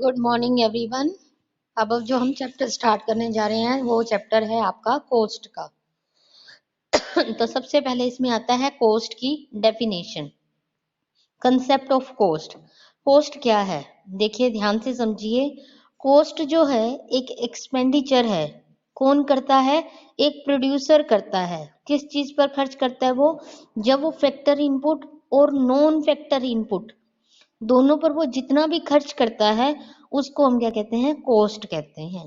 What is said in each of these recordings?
Good morning everyone. अब जो हम चैप्टर स्टार्ट करने जा रहे हैं वो चैप्टर है आपका कोस्ट का। तो सबसे पहले इसमें आता है कोस्ट की definition. Concept of cost. Cost क्या है, देखिए ध्यान से समझिए। कोस्ट जो है एक एक्सपेंडिचर है। कौन करता है? एक प्रोड्यूसर करता है। किस चीज पर खर्च करता है वो? जब वो फैक्टर इनपुट और नॉन फैक्टर इनपुट दोनों पर वो जितना भी खर्च करता है उसको हम क्या कहते हैं? कॉस्ट कहते हैं।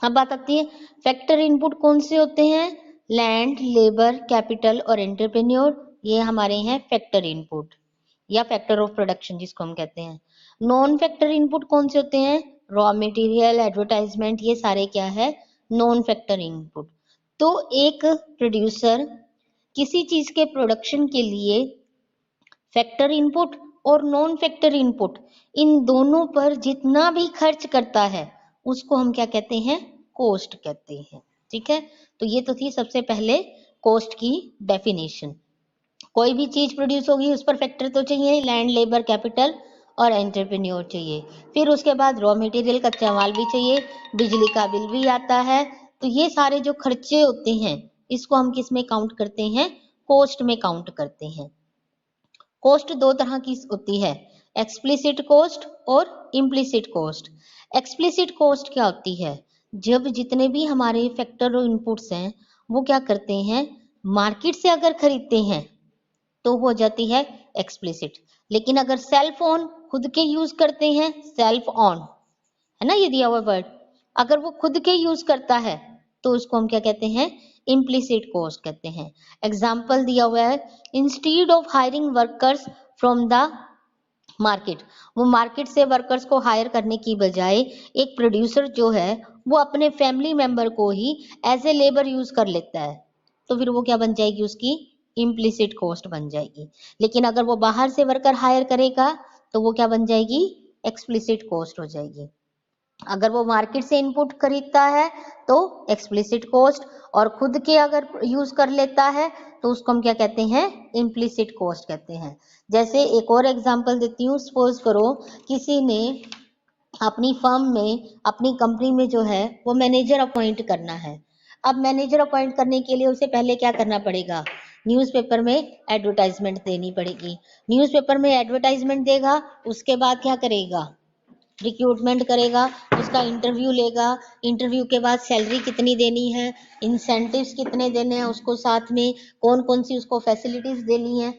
अब बात आती है फैक्टर इनपुट कौन से होते हैं? लैंड, लेबर, कैपिटल और एंटरप्रेन्योर, ये हमारे हैं फैक्टर इनपुट या फैक्टर ऑफ प्रोडक्शन जिसको हम कहते हैं। नॉन फैक्टर इनपुट कौन से होते हैं? रॉ मटेरियल, एडवर्टाइजमेंट, ये सारे क्या है? Non factor input. तो एक प्रोड्यूसर किसी चीज के प्रोडक्शन के लिए फैक्टर इनपुट और नॉन फैक्टर इनपुट इन दोनों पर जितना भी खर्च करता है उसको हम क्या कहते हैं? कॉस्ट कहते हैं। ठीक है, तो ये तो थी सबसे पहले कॉस्ट की डेफिनेशन। कोई भी चीज प्रोड्यूस होगी उस पर फैक्टर तो चाहिए, लैंड, लेबर, कैपिटल और एंटरप्रेन्योर चाहिए। फिर उसके बाद रॉ मटेरियल, कच्चा माल भी चाहिए, बिजली का बिल भी आता है। तो ये सारे जो खर्चे होते हैं इसको हम किस में काउंट करते हैं? कॉस्ट में काउंट करते हैं। कॉस्ट दो तरह की होती है, एक्सप्लिसिट कॉस्ट और इम्प्लिसिट कॉस्ट। एक्सप्लिसिट कॉस्ट क्या होती है? जब जितने भी हमारे फैक्टर और इनपुट्स हैं वो क्या करते हैं, मार्केट से अगर खरीदते हैं तो हो जाती है एक्सप्लिसिट। लेकिन अगर सेल फोन खुद के यूज करते हैं, सेल्फ ऑन है ना ये दिया हुआ वर्ड, अगर वो खुद के यूज करता है तो उसको हम क्या कहते हैं? इम्प्लिसिट कॉस्ट कहते हैं। एग्जाम्पल दिया हुआ है, instead of hiring workers from the market, वो मार्केट से वर्कर्स को हायर करने की बजाय एक प्रोड्यूसर जो है वो अपने फैमिली मेंबर को ही एज ए लेबर यूज कर लेता है, तो फिर वो क्या बन जाएगी? उसकी इम्प्लिसिट कॉस्ट बन जाएगी। लेकिन अगर वो बाहर से वर्कर हायर करेगा तो वो क्या बन जाएगी? एक्सप्लिसिट कॉस्ट हो जाएगी। अगर वो मार्केट से इनपुट खरीदता है तो एक्सप्लिसिट कॉस्ट, और खुद के अगर यूज कर लेता है तो उसको हम क्या कहते हैं? इम्प्लिसिट कॉस्ट कहते हैं। जैसे एक और एग्जांपल देती हूँ, सपोज करो किसी ने अपनी फर्म में, अपनी कंपनी में जो है वो मैनेजर अपॉइंट करना है। अब मैनेजर अपॉइंट करने के लिए उसे पहले क्या करना पड़ेगा? न्यूज़पेपर में एडवर्टाइजमेंट देनी पड़ेगी। न्यूज़पेपर में एडवर्टाइजमेंट देगा, उसके बाद क्या करेगा? रिक्रूटमेंट करेगा, उसका इंटरव्यू लेगा, इंटरव्यू के बाद सैलरी कितनी देनी है, इंसेंटिव्स कितने देने हैं उसको, साथ में कौन कौन सी उसको फैसिलिटीज देनी है,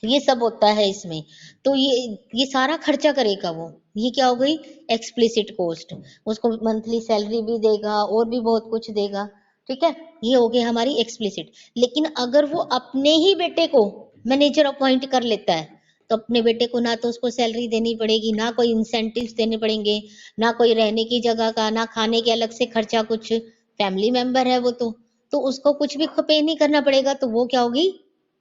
ये सब होता है इसमें। तो ये सारा खर्चा करेगा वो, ये क्या हो गई? Explicit cost. उसको मंथली सैलरी भी देगा और भी बहुत कुछ देगा। ठीक है, ये हो गई हमारी एक्सप्लिसिट। लेकिन अगर वो अपने ही बेटे को मैनेजर अपॉइंट कर लेता है तो अपने बेटे को ना तो उसको सैलरी देनी पड़ेगी, ना कोई इंसेंटिव्स देने पड़ेंगे, ना कोई रहने की जगह का, ना खाने के अलग से खर्चा, कुछ फैमिली मेंबर है वो तो उसको कुछ भी पे नहीं करना पड़ेगा। तो वो क्या होगी?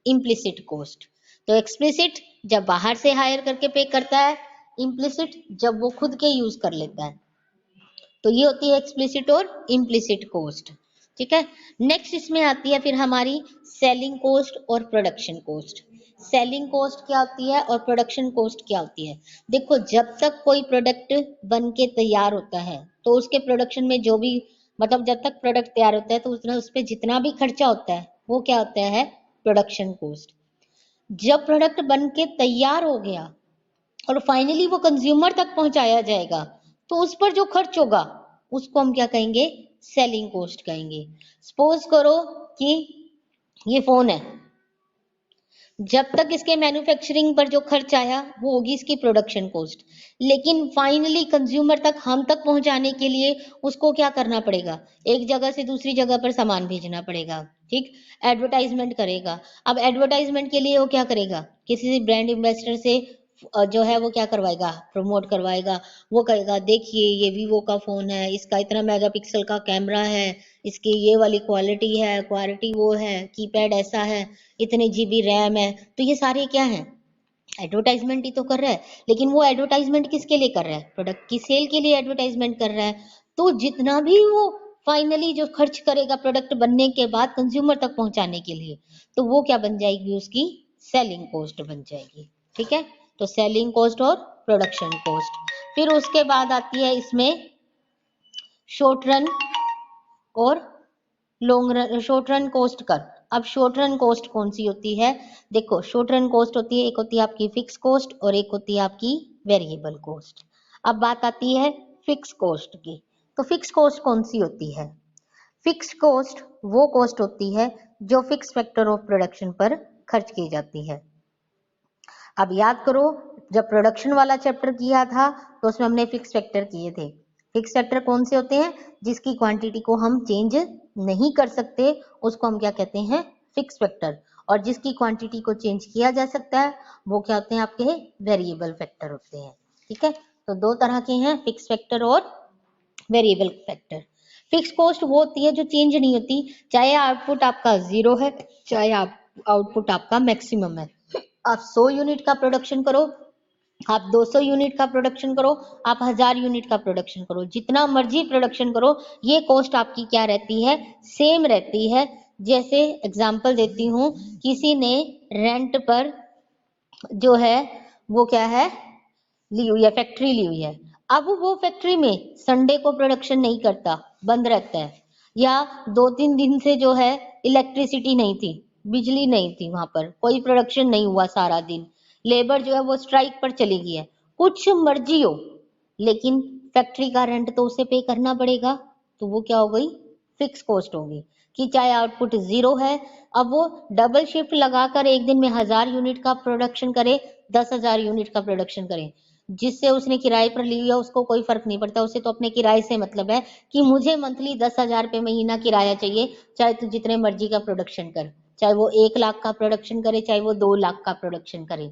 Implicit cost. तो एक्सप्लिसिट जब बाहर से हायर करके पे करता है, इम्प्लिसिट जब वो खुद के यूज कर लेता है। तो ये होती है एक्सप्लिसिट और इम्प्लिसिट कॉस्ट। ठीक है, नेक्स्ट इसमें आती है फिर हमारी सेलिंग कॉस्ट और प्रोडक्शन कॉस्ट। सेलिंग कॉस्ट क्या होती है और प्रोडक्शन कॉस्ट क्या होती है? देखो, जब तक कोई प्रोडक्ट बन के तैयार होता है तो उसके प्रोडक्शन में जो भी, मतलब जब तक प्रोडक्ट तैयार होता है तो उस पर जितना भी खर्चा होता है वो क्या होता है? Production cost. जब प्रोडक्ट बन के तैयार हो गया और फाइनली वो कंज्यूमर तक पहुंचाया जाएगा तो उस पर जो खर्च होगा उसको हम क्या कहेंगे? सेलिंग कॉस्ट कहेंगे। सपोज करो कि ये फोन है, जब तक इसके मैन्युफैक्चरिंग पर जो खर्च आया वो होगी इसकी प्रोडक्शन कॉस्ट। लेकिन फाइनली कंज्यूमर तक, हम तक पहुंचाने के लिए उसको क्या करना पड़ेगा? एक जगह से दूसरी जगह पर सामान भेजना पड़ेगा। ठीक, एडवर्टाइजमेंट करेगा। अब एडवर्टाइजमेंट के लिए वो क्या करेगा? किसी ब्रांड इन्वेस्टर से जो है वो क्या करवाएगा? प्रमोट करवाएगा। वो कहेगा देखिए ये वीवो का फोन है, इसका इतना मेगापिक्सल का कैमरा है, इसकी ये वाली क्वालिटी है, क्वालिटी वो है, कीपैड ऐसा है, इतने जीबी रैम है। तो ये सारे क्या है? एडवर्टाइजमेंट ही तो कर रहा है। लेकिन वो एडवर्टाइजमेंट किसके लिए कर रहा है? प्रोडक्ट की सेल के लिए एडवर्टाइजमेंट कर रहा है। तो जितना भी वो फाइनली जो खर्च करेगा प्रोडक्ट बनने के बाद कंज्यूमर तक पहुंचाने के लिए, तो वो क्या बन जाएगी? उसकी सेलिंग कॉस्ट बन जाएगी। ठीक है, तो सेलिंग कॉस्ट और प्रोडक्शन कॉस्ट। फिर उसके बाद आती है इसमें शॉर्ट रन और long run, short run cost curve. अब शॉर्ट रन कॉस्ट कौन सी होती है? देखो शॉर्ट रन कॉस्ट होती है, एक होती है आपकी फिक्स कॉस्ट और एक होती है आपकी वेरिएबल कॉस्ट। अब बात आती है फिक्स कॉस्ट की। तो फिक्स कॉस्ट कौन सी होती है? फिक्स कॉस्ट वो कॉस्ट होती है जो फिक्स फैक्टर ऑफ प्रोडक्शन पर खर्च की जाती है। अब याद करो, जब प्रोडक्शन वाला चैप्टर किया था तो उसमें हमने फिक्स फैक्टर किए थे। फिक्स फैक्टर कौन से होते हैं? जिसकी क्वांटिटी को हम चेंज नहीं कर सकते उसको हम क्या कहते हैं? Fix factor. और जिसकी क्वांटिटी को चेंज किया जा सकता है वो क्या होते हैं? आपके वेरिएबल फैक्टर होते हैं। ठीक है, तो दो तरह के हैं, फिक्स फैक्टर और वेरिएबल फैक्टर। फिक्स कॉस्ट वो होती है जो चेंज नहीं होती, चाहे आउटपुट आपका 0 है चाहे आउटपुट आपका मैक्सिमम है। आप 100 यूनिट का प्रोडक्शन करो, आप 200 यूनिट का प्रोडक्शन करो, आप 1000 यूनिट का प्रोडक्शन करो, जितना मर्जी प्रोडक्शन करो, ये कॉस्ट आपकी क्या रहती है? सेम रहती है। जैसे एग्जांपल देती हूँ, किसी ने रेंट पर जो है वो क्या है ली हुई है, फैक्ट्री ली हुई है। अब वो फैक्ट्री में संडे को प्रोडक्शन नहीं करता, बंद रहता है, या 2-3 दिन से जो है इलेक्ट्रिसिटी नहीं थी, बिजली नहीं थी, वहां पर कोई प्रोडक्शन नहीं हुआ सारा दिन, लेबर जो है वो स्ट्राइक पर चली गई है, कुछ मर्जी हो, लेकिन फैक्ट्री का रेंट तो उसे पे करना पड़ेगा। तो वो क्या हो गई? फिक्स कॉस्ट होगी। कि चाहे आउटपुट 0 है, अब वो डबल शिफ्ट लगाकर एक दिन में 1000 यूनिट का प्रोडक्शन करे, 10,000 यूनिट का प्रोडक्शन करे, जिससे उसने किराए पर ली है उसको कोई फर्क नहीं पड़ता, उसे तो अपने किराए से मतलब है कि मुझे मंथली 10,000 रुपये महीना किराया चाहिए, चाहे तू जितने मर्जी का प्रोडक्शन कर, चाहे वो 1 लाख का प्रोडक्शन करे चाहे वो 2 लाख का प्रोडक्शन करे,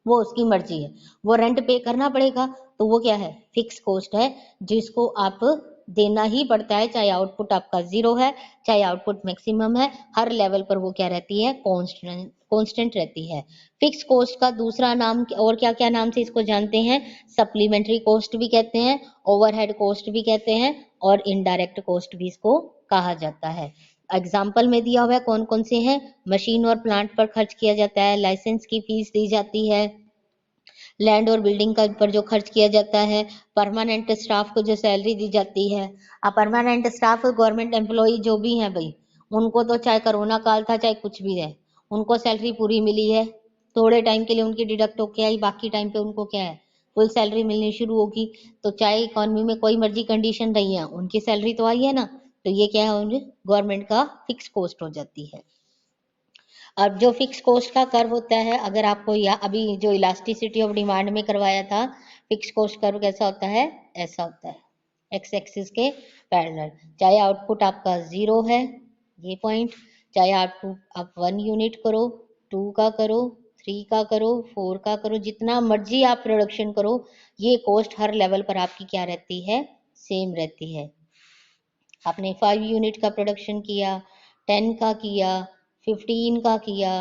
वो उसकी मर्जी है, वो रेंट पे करना पड़ेगा। तो वो क्या है? फिक्स कॉस्ट है, जिसको आप देना ही पड़ता है, चाहे आउटपुट आपका 0 है चाहे आउटपुट मैक्सिमम है, हर लेवल पर वो क्या रहती है? कांस्टेंट रहती है। फिक्स कॉस्ट का दूसरा नाम और क्या क्या नाम से इसको जानते हैं? सप्लीमेंट्री कॉस्ट भी कहते हैं, ओवरहेड कॉस्ट भी कहते हैं, और इनडायरेक्ट कॉस्ट भी इसको कहा जाता है। एग्जाम्पल में दिया हुआ है कौन कौन से हैं? मशीन और प्लांट पर खर्च किया जाता है, लाइसेंस की फीस दी जाती है, लैंड और बिल्डिंग का पर जो खर्च किया जाता है, परमानेंट स्टाफ को जो सैलरी दी जाती है। अब परमानेंट स्टाफ गवर्नमेंट एम्प्लॉय जो भी हैं भाई, उनको तो चाहे कोरोना काल था चाहे कुछ भी है, उनको सैलरी पूरी मिली है, थोड़े टाइम के लिए उनकी डिडक्ट होके आई, बाकी टाइम पे उनको क्या है? फुल सैलरी मिलनी शुरू होगी। तो चाहे इकोनॉमी में कोई मर्जी कंडीशन रही है, उनकी सैलरी तो आई है ना, तो ये क्या है? गवर्नमेंट का फिक्स कॉस्ट हो जाती है। अब जो फिक्स कॉस्ट का कर्व होता है, अगर आपको या अभी जो इलास्टिसिटी ऑफ डिमांड में करवाया था, फिक्स कॉस्ट कर्व कैसा होता है? ऐसा होता है, एक्स एक्सिस के पैरेलल। चाहे आउटपुट आपका 0 है, ये पॉइंट, चाहे आउटपुट आप 1 यूनिट करो, 2 का करो, 3 का करो, 4 का करो, जितना मर्जी आप प्रोडक्शन करो, ये कॉस्ट हर लेवल पर आपकी क्या रहती है? सेम रहती है। आपने 5 यूनिट का प्रोडक्शन किया, 10 का किया, 15 का किया,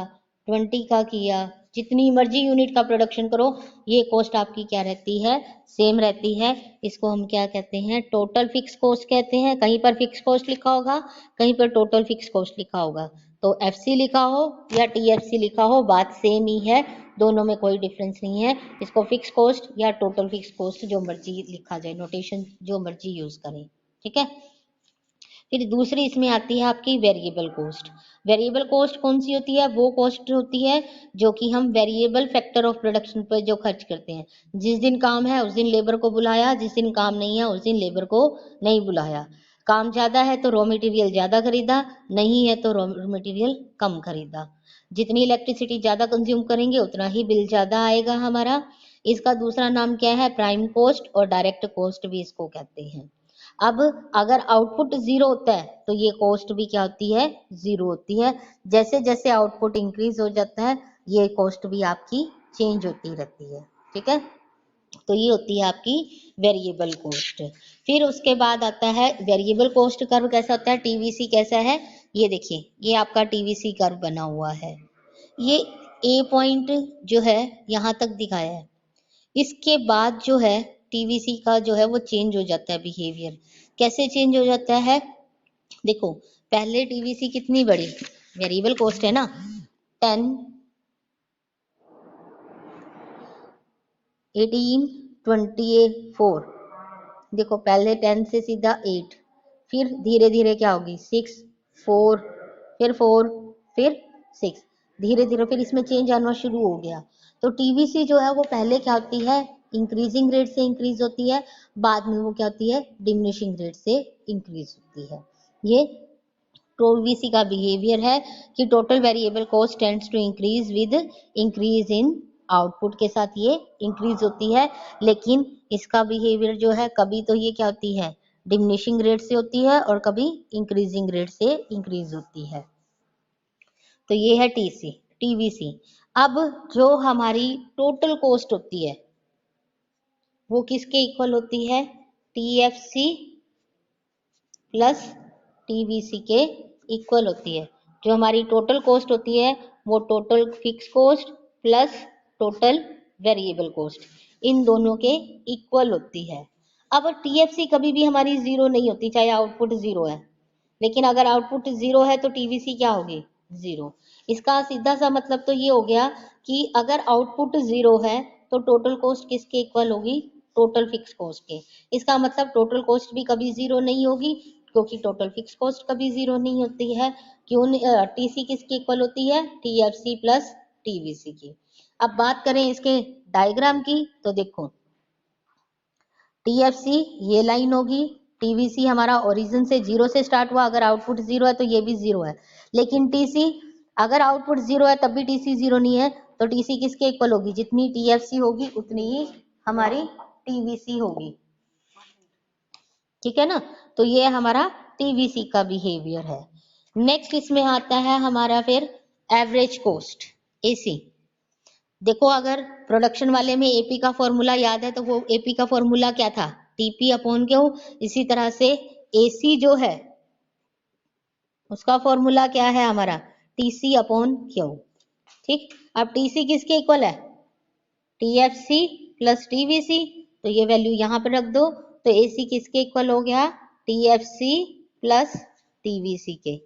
20 का किया, जितनी मर्जी यूनिट का प्रोडक्शन करो, ये कॉस्ट आपकी क्या रहती है? सेम रहती है। इसको हम क्या कहते हैं? टोटल फिक्स कॉस्ट कहते हैं। कहीं पर फिक्स कॉस्ट लिखा होगा, कहीं पर टोटल फिक्स कॉस्ट लिखा होगा, तो एफसी लिखा हो या टीएफसी लिखा हो, बात सेम ही है, दोनों में कोई डिफरेंस नहीं है। इसको फिक्स कॉस्ट या टोटल फिक्स कॉस्ट जो मर्जी लिखा जाए, नोटेशन जो मर्जी यूज करें, ठीक है। फिर दूसरी इसमें आती है आपकी वेरिएबल कॉस्ट। वेरिएबल कॉस्ट कौन सी होती है? वो कॉस्ट होती है जो कि हम वेरिएबल फैक्टर ऑफ प्रोडक्शन पर जो खर्च करते हैं। जिस दिन काम है उस दिन लेबर को बुलाया, जिस दिन काम नहीं है उस दिन लेबर को नहीं बुलाया। काम ज्यादा है तो रॉ मटेरियल ज्यादा खरीदा, नहीं है तो रॉ मटेरियल कम खरीदा। जितनी इलेक्ट्रिसिटी ज्यादा कंज्यूम करेंगे उतना ही बिल ज्यादा आएगा हमारा। इसका दूसरा नाम क्या है? प्राइम कॉस्ट और डायरेक्ट कॉस्ट भी इसको कहते हैं। अब अगर आउटपुट 0 होता है तो ये कॉस्ट भी क्या होती है? 0 होती है। जैसे जैसे आउटपुट इंक्रीज हो जाता है ये कॉस्ट भी आपकी चेंज होती रहती है, ठीक है। तो ये होती है आपकी वेरिएबल कॉस्ट। फिर उसके बाद आता है वेरिएबल कॉस्ट कर्व कैसा होता है? टीवीसी कैसा है? ये देखिए, ये आपका टीवीसी कर्व बना हुआ है, ये ए पॉइंट जो है यहाँ तक दिखाया है, इसके बाद जो है टीवीसी का जो है वो चेंज हो जाता है बिहेवियर। कैसे चेंज हो जाता है? देखो, पहले टीवीसी कितनी बड़ी, वेरिएबल कॉस्ट है ना, 10 18, 24। देखो पहले 10 से सीधा 8, फिर धीरे धीरे क्या होगी 6, 4, फिर 4, फिर 6, धीरे धीरे फिर इसमें चेंज आना शुरू हो गया। तो टीवीसी जो है वो पहले क्या होती है, इंक्रीजिंग रेट से इंक्रीज होती है, बाद में वो क्या होती है, डिमिनिशिंग रेट से इंक्रीज होती है। ये टीवीसी का बिहेवियर है कि total variable cost tends to increase with increase in output के साथ ये इंक्रीज होती है, लेकिन इसका बिहेवियर जो है कभी तो ये क्या होती है, डिमिनिशिंग रेट से होती है और कभी इंक्रीजिंग रेट से इंक्रीज होती है। तो ये है टीवीसी। अब जो हमारी टोटल कॉस्ट होती है वो किसके इक्वल होती है, टीएफसी प्लस टीवीसी के इक्वल होती है। जो हमारी टोटल कॉस्ट होती है वो total fixed cost plus total variable cost, इन दोनों के इक्वल होती है। अब टीएफसी कभी भी हमारी जीरो नहीं होती, चाहे आउटपुट जीरो है, लेकिन अगर आउटपुट जीरो है तो टीवीसी क्या होगी, जीरो। इसका सीधा सा मतलब तो ये हो गया कि अगर आउटपुट जीरो है तो टोटल कॉस्ट किसके इक्वल होगी, टोटल फिक्स कॉस्ट के। इसका मतलब टोटल कॉस्ट भी कभी जीरो नहीं होगी, क्योंकि टोटल फिक्स कॉस्ट कभी जीरो नहीं होती है। क्यों, टीसी किसकी इक्वल होती है, टीएफसी प्लस टीवीसी की। अब बात करें इसके डायग्राम की, तो देखो टीएफसी ये लाइन होगी, टीवीसी हमारा ओरिजिन से जीरो से स्टार्ट हुआ, अगर आउटपुट जीरो है तो ये भी जीरो है। लेकिन टीसी अगर आउटपुट जीरो है तब भी टीसी जीरो नहीं है, तो टीसी किसके इक्वल होगी, जितनी टीएफसी होगी उतनी ही हमारी टीवीसी होगी, ठीक है ना। तो ये हमारा टीवीसी का बिहेवियर है। नेक्स्ट इसमें आता है हमारा फिर एवरेज कॉस्ट, एसी। देखो अगर प्रोडक्शन वाले में एपी का फॉर्मूला याद है तो वो एपी का फॉर्मूला क्या था, टीपी अपॉन क्यू। इसी तरह से एसी जो है उसका फॉर्मूला क्या है हमारा, टीसी अपॉन क्यू। ठीक, अब टीसी किसके इक्वल है, टीएफसी प्लस टीवीसी, तो ये वैल्यू यहाँ पर रख दो। तो एसी किसके इक्वल हो गया, टीएफसी प्लस टीवीसी के।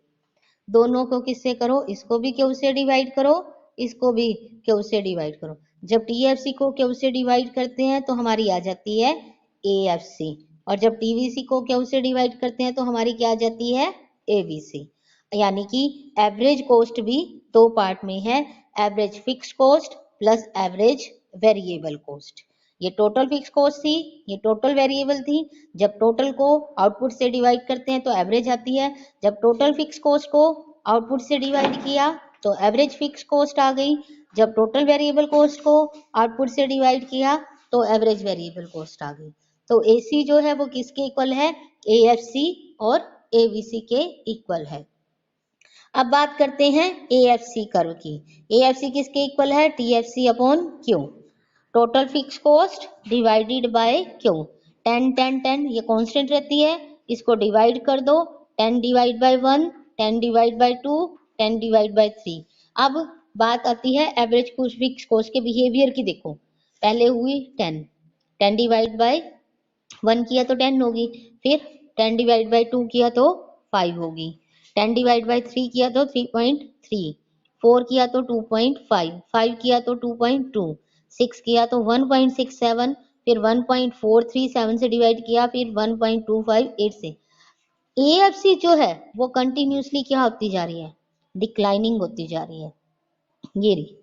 दोनों को किससे करो, इसको भी क्यू से डिवाइड करो, इसको भी क्यू से डिवाइड करो। जब टीएफसी को क्यू से डिवाइड करते हैं तो हमारी आ जाती है एएफसी, और जब टीवीसी को क्यू से डिवाइड करते हैं तो हमारी क्या आ जाती है, एबीसी। यानी कि एवरेज कॉस्ट भी दो पार्ट में है, average fix cost plus average variable cost. ये टोटल फिक्स कॉस्ट थी, ये टोटल वेरिएबल थी। जब टोटल को आउटपुट से डिवाइड करते हैं तो एवरेज आती है, जब टोटल फिक्स कॉस्ट को आउटपुट से डिवाइड किया तो एवरेज फिक्स कॉस्ट आ गई, जब टोटल वेरिएबल कॉस्ट को आउटपुट से डिवाइड किया तो एवरेज वेरिएबल कॉस्ट आ गई। तो एसी जो है वो किसके इक्वल है, एएफसी और एवीसी के इक्वल है। अब बात करते हैं एएफसी कर्व की। एएफसी किसके इक्वल है, TFC upon Q, total fixed cost divided by Q. 10 10 10 ये कांस्टेंट रहती है, इसको डिवाइड कर दो, 10 divide by 1, 10 divide by 2, 10 divide by 3। अब बात आती है एवरेज फिक्स कॉस्ट के बिहेवियर की। देखो पहले हुई 10, 10 डिवाइड बाय 1 किया तो 10 होगी, फिर 10 डिवाइड बाय 2 किया तो 5 होगी, 10 डिवाइड बाय 3 किया तो 3.3, 4 किया तो 2.5, 5 किया तो 2.2, 6 किया तो 1.67, फिर 1.437 से डिवाइड किया, फिर 1.258 से। एएफसी जो है वो कंटिन्यूसली क्या होती जा रही है, डिक्लाइनिंग होती जा रही है। ये रही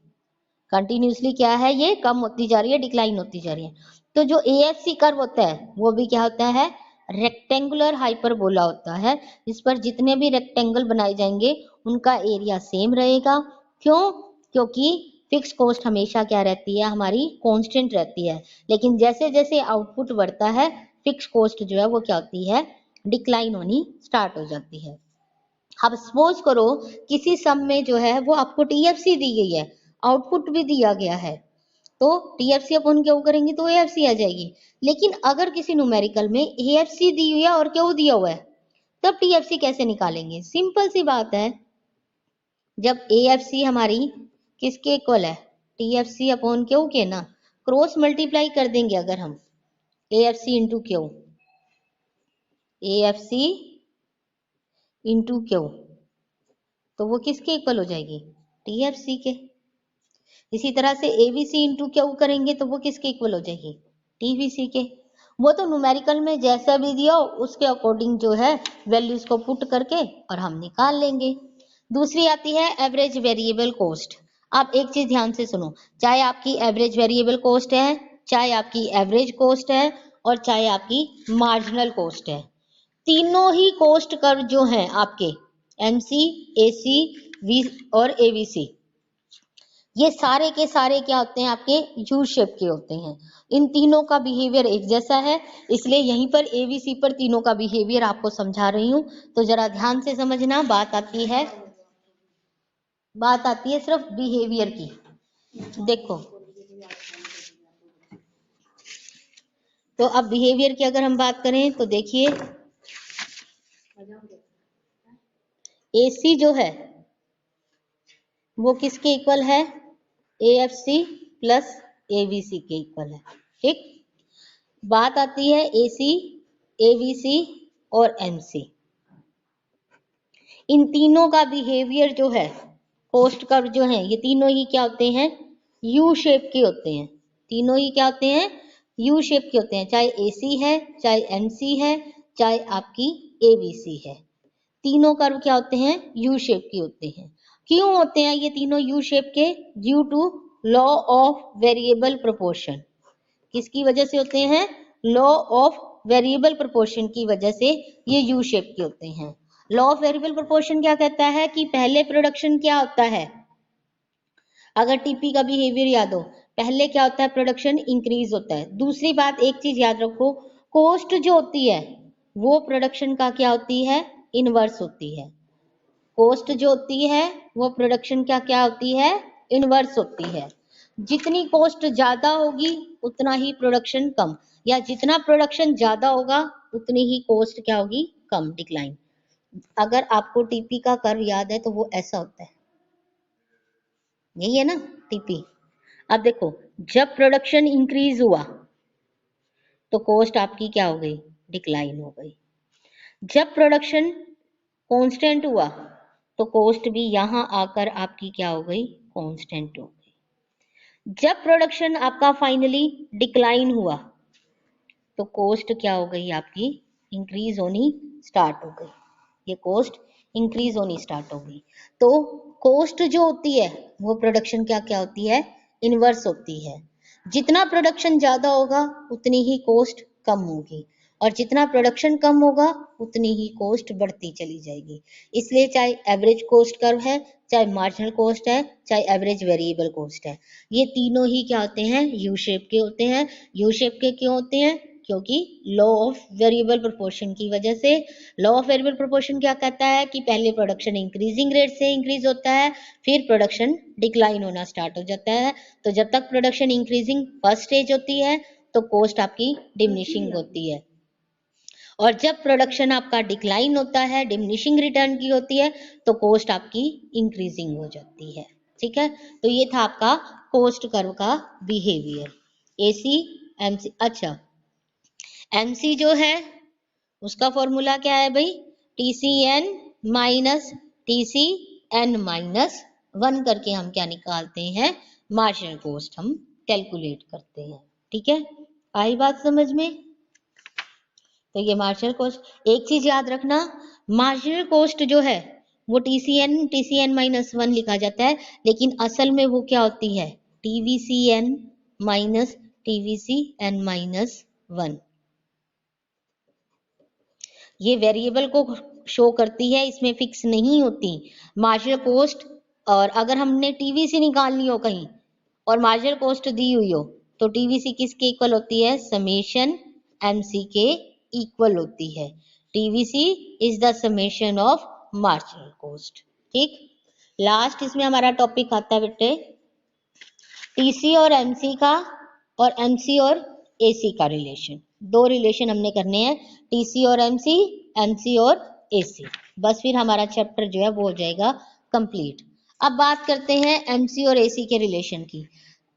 कंटिन्यूसली क्या है, ये कम होती जा रही है, डिक्लाइन होती जा रही है। तो जो एएफसी कर्व होता है वो भी क्या होता है, रेक्टेंगुलर हाइपरबोला होता है। इस पर जितने भी रेक्टेंगल बनाए जाएंगे उनका एरिया सेम रहेगा। क्यों, क्योंकि फिक्स कॉस्ट हमेशा क्या रहती है, हमारी कांस्टेंट रहती है, लेकिन जैसे जैसे आउटपुट बढ़ता है फिक्स कॉस्ट जो है वो क्या होती है, डिक्लाइन होनी स्टार्ट हो जाती है। अब सपोज करो किसी सम में जो है वो आपको टीएफसी दी गई है, आउटपुट भी दिया गया है, तो टीएफसी अपन क्यों करेंगे तो एएफसी आ जाएगी। लेकिन अगर किसी न्यूमेरिकल में एएफसी दी हुई है और क्यों दिया हुआ है, तब टीएफसी कैसे निकालेंगे, सिंपल सी बात है। जब एएफसी हमारी किसके इक्वल है, टीएफसी अपॉन क्यू के ना, क्रॉस मल्टीप्लाई कर देंगे अगर हम AFC into Q, AFC into Q, तो वो किसके इक्वल हो जाएगी, टीएफसी के। इसी तरह से एवीसी इंटू क्यू करेंगे तो वो किसके इक्वल हो जाएगी, टीवीसी के। वो तो न्यूमेरिकल में जैसा भी दिया हो उसके अकॉर्डिंग जो है वैल्यूज को पुट करके और हम निकाल लेंगे। दूसरी आती है एवरेज वेरिएबल कॉस्ट। आप एक चीज ध्यान से सुनो, चाहे आपकी एवरेज वेरिएबल कॉस्ट है, चाहे आपकी एवरेज कॉस्ट है, और चाहे आपकी मार्जिनल कॉस्ट है, तीनों ही कॉस्ट कर्व जो हैं आपके एमसी, एसी, वी और एवीसी, ये सारे के सारे क्या होते हैं, आपके यू शेप के होते हैं। इन तीनों का बिहेवियर एक जैसा है, इसलिए यहीं पर एवीसी पर तीनों का बिहेवियर आपको समझा रही हूं। तो जरा ध्यान से समझना, बात आती है सिर्फ बिहेवियर की। देखो, तो अब बिहेवियर की अगर हम बात करें तो देखिए, एसी जो है वो किसके इक्वल है, एएफसी प्लस एवीसी के इक्वल है। ठीक, बात आती है एसी, एवीसी और एमसी, इन तीनों का बिहेवियर जो है, कॉस्ट कर्व जो है, ये तीनों ही क्या होते हैं, यू शेप के होते हैं। तीनों ही क्या होते हैं, यू शेप के होते हैं, चाहे एसी है, चाहे एमसी है, चाहे आपकी एवीसी है। तीनों कर्व क्या होते हैं, यू शेप के होते हैं। क्यों होते हैं ये तीनों यू शेप के, due to law of variable proportion. किसकी वजह से होते हैं, लॉ ऑफ वेरिएबल प्रोपोर्शन की वजह से ये यू शेप के होते हैं। लॉ ऑफ वेरिएबल प्रोपोर्शन क्या कहता है कि पहले प्रोडक्शन क्या होता है, अगर टीपी का बिहेवियर याद हो, पहले क्या होता है, प्रोडक्शन इंक्रीज होता है। दूसरी बात एक चीज याद रखो, कॉस्ट जो होती है वो प्रोडक्शन का क्या होती है, इनवर्स होती है। कॉस्ट जो होती है वो प्रोडक्शन का क्या होती है, इनवर्स होती है। जितनी कॉस्ट ज्यादा होगी उतना ही प्रोडक्शन कम, या जितना प्रोडक्शन ज्यादा होगा उतनी ही कॉस्ट क्या होगी, कम, डिक्लाइन। अगर आपको टीपी का कर्व याद है तो वो ऐसा होता है, यही है ना टीपी। अब देखो, जब प्रोडक्शन इंक्रीज हुआ तो कॉस्ट आपकी क्या हो गई, डिक्लाइन हो गई। जब प्रोडक्शन कांस्टेंट हुआ तो कॉस्ट भी यहां आकर आपकी क्या हो गई, कांस्टेंट हो गई। जब प्रोडक्शन आपका फाइनली डिक्लाइन हुआ तो कॉस्ट क्या हो गई, आपकी इंक्रीज होनी स्टार्ट हो गई। ये कॉस्ट इंक्रीज होनी स्टार्ट हो गई। तो कॉस्ट जो होती है वो प्रोडक्शन क्या क्या होती है, इनवर्स होती है। जितना प्रोडक्शन ज्यादा होगा उतनी ही कॉस्ट कम होगी, और जितना प्रोडक्शन कम होगा उतनी ही कॉस्ट बढ़ती चली जाएगी। इसलिए चाहे एवरेज कॉस्ट कर्व है, चाहे मार्जिनल कॉस्ट है, चाहे एवरेज वेरिएबल कॉस्ट है, ये तीनों ही क्या होते हैं, यू शेप के होते हैं। यू शेप के क्यों होते हैं, क्योंकि लॉ ऑफ वेरिएबल प्रोपोर्शन की वजह से। लॉ ऑफ वेरिएबल प्रोपोर्शन क्या कहता है कि पहले प्रोडक्शन इंक्रीजिंग रेट से इंक्रीज होता है, फिर प्रोडक्शन डिक्लाइन होना स्टार्ट हो जाता है। तो जब तक प्रोडक्शन इंक्रीजिंग फर्स्ट स्टेज होती है तो कॉस्ट आपकी डिमिनिशिंग होती है, और जब प्रोडक्शन आपका डिक्लाइन होता है, डिमिनिशिंग रिटर्न की होती है, तो कॉस्ट आपकी इंक्रीजिंग हो जाती है। ठीक है, तो ये था आपका कॉस्ट कर्व का बिहेवियर, एसी, एमसी। अच्छा, एमसी जो है उसका फॉर्मूला क्या है भाई, TCN माइनस TCN माइनस 1 करके हम क्या निकालते हैं, मार्जिनल कॉस्ट हम कैलकुलेट करते हैं। ठीक है, आई बात समझ में। तो ये मार्जिनल कॉस्ट, एक चीज याद रखना, मार्जिनल कॉस्ट जो है वो TCN माइनस 1 लिखा जाता है, लेकिन असल में वो क्या होती है, TVCN माइनस TVCN माइनस 1। ये वेरिएबल को शो करती है, इसमें फिक्स नहीं होती मार्जिनल कॉस्ट। और अगर हमने टीवीसी निकालनी हो कहीं और मार्जिनल कॉस्ट दी हुई हो तो टीवीसी किसके इक्वल होती है, समेशन एमसी के इक्वल होती है। TVC is the summation of marginal cost. ठीक, लास्ट इसमें हमारा टॉपिक आता है बेटे टीसी और एमसी का, और एमसी और एसी का रिलेशन। दो रिलेशन हमने करने हैं, टीसी और एमसी, एमसी और एसी। बस फिर हमारा चैप्टर जो है वो हो जाएगा कंप्लीट। अब बात करते हैं एमसी और एसी के रिलेशन की।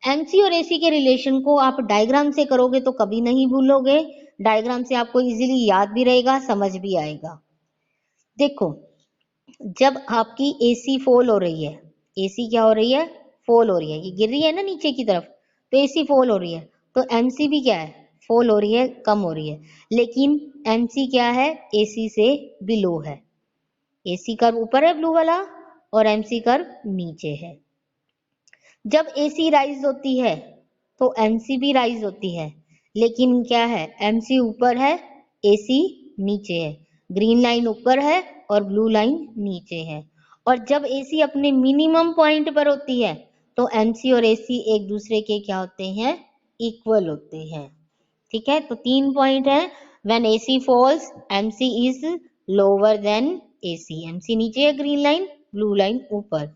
एमसी और एसी के रिलेशन को आप डायग्राम से करोगे तो कभी नहीं भूलोगे, डायग्राम से आपको इजीली याद भी रहेगा, समझ भी आएगा। देखो, जब आपकी एसी फॉल हो रही है, एसी क्या हो रही है, फॉल हो रही है, ये गिर रही है ना नीचे की तरफ, तो एसी फॉल हो रही है, तो एमसी भी क्या है, फॉल हो रही है, कम हो रही है। लेकिन एमसी क्या है, एसी से बिलो है। एसी कर्व ऊपर है ब्लू वाला और एमसी कर्व नीचे है। जब एसी राइज होती है तो एमसी भी राइज होती है, लेकिन क्या है, एमसी ऊपर है, एसी नीचे है। ग्रीन लाइन ऊपर है और ब्लू लाइन नीचे है। और जब एसी अपने मिनिमम पॉइंट पर होती है तो एमसी और एसी एक दूसरे के क्या होते हैं, इक्वल होते हैं। ठीक है, तो 3 पॉइंट है। When AC falls MC is lower than AC, MC नीचे है, ग्रीन लाइन, ब्लू लाइन ऊपर।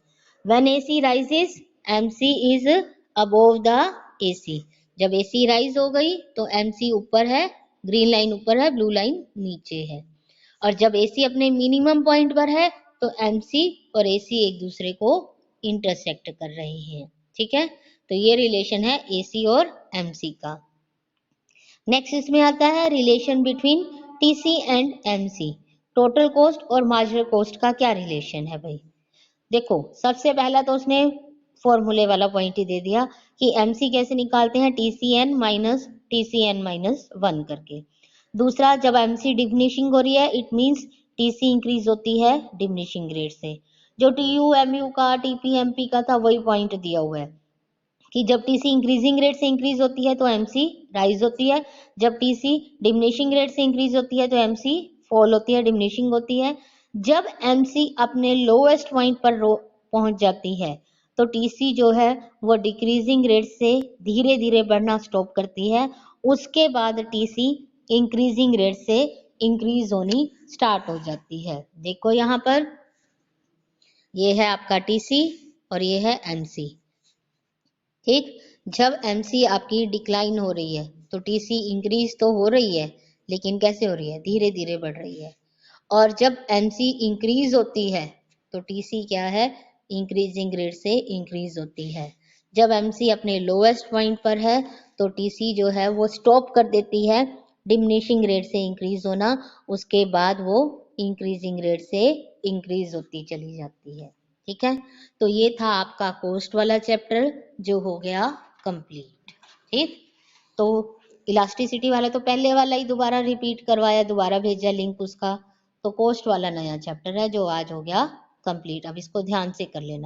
When AC rises MC is above the AC, जब एसी राइज हो गई तो एमसी ऊपर है, ग्रीन लाइन ऊपर है, ब्लू लाइन नीचे है। और जब एसी अपने मिनिमम पॉइंट पर है तो एमसी और एसी एक दूसरे को इंटरसेक्ट कर रहे हैं। ठीक है, तो ये रिलेशन है एसी और एमसी का। नेक्स्ट इसमें आता है relation between TC and MC. Total cost और मार्जिनल कॉस्ट का क्या रिलेशन है भाई। देखो, सबसे पहला तो उसने फॉर्मूले वाला पॉइंट ही दे दिया कि एमसी कैसे निकालते हैं, टीसीएन माइनस 1 करके। दूसरा, जब एमसी डिमिनिशिंग हो रही है इट मींस टीसी इंक्रीज होती है डिमिनिशिंग रेट से। जो टीयू एमयू का टीपी एमपी का था वही पॉइंट दिया हुआ है कि जब टीसी इंक्रीजिंग रेट से इंक्रीज होती है तो एमसी राइज होती है, जब टीसी डिमिनिशिंग रेट से इंक्रीज होती है तो एमसी फॉल होती है, डिमिनिशिंग होती है। जब एमसी अपने लोएस्ट पॉइंट पर पहुंच जाती है तो टीसी जो है वो डिक्रीजिंग रेट से धीरे धीरे बढ़ना स्टॉप करती है। उसके बाद टीसी इंक्रीजिंग रेट से इंक्रीज होनी स्टार्ट हो जाती है। देखो यहाँ पर, ये है आपका टीसी और ये है एमसी। ठीक, जब एमसी आपकी डिक्लाइन हो रही है तो टीसी इंक्रीज तो हो रही है, लेकिन कैसे हो रही है, धीरे धीरे बढ़ रही है। और जब एमसी इंक्रीज होती है तो टीसी क्या है, इंक्रीजिंग रेट से इंक्रीज होती है। जब एमसी अपने लोएस्ट पॉइंट पर है तो टीसी जो है वो स्टॉप कर देती है डिमिनिशिंग रेट से इंक्रीज होना, उसके बाद वो इंक्रीजिंग रेट से इंक्रीज होती चली जाती है। ठीक है, तो ये था आपका कॉस्ट वाला चैप्टर जो हो गया कंप्लीट। ठीक, तो इलास्टिसिटी वाला तो पहले वाला ही दोबारा रिपीट करवाया, दोबारा भेजा लिंक उसका। तो कॉस्ट वाला नया चैप्टर है जो आज हो गया कंप्लीट। अब इसको ध्यान से कर लेना।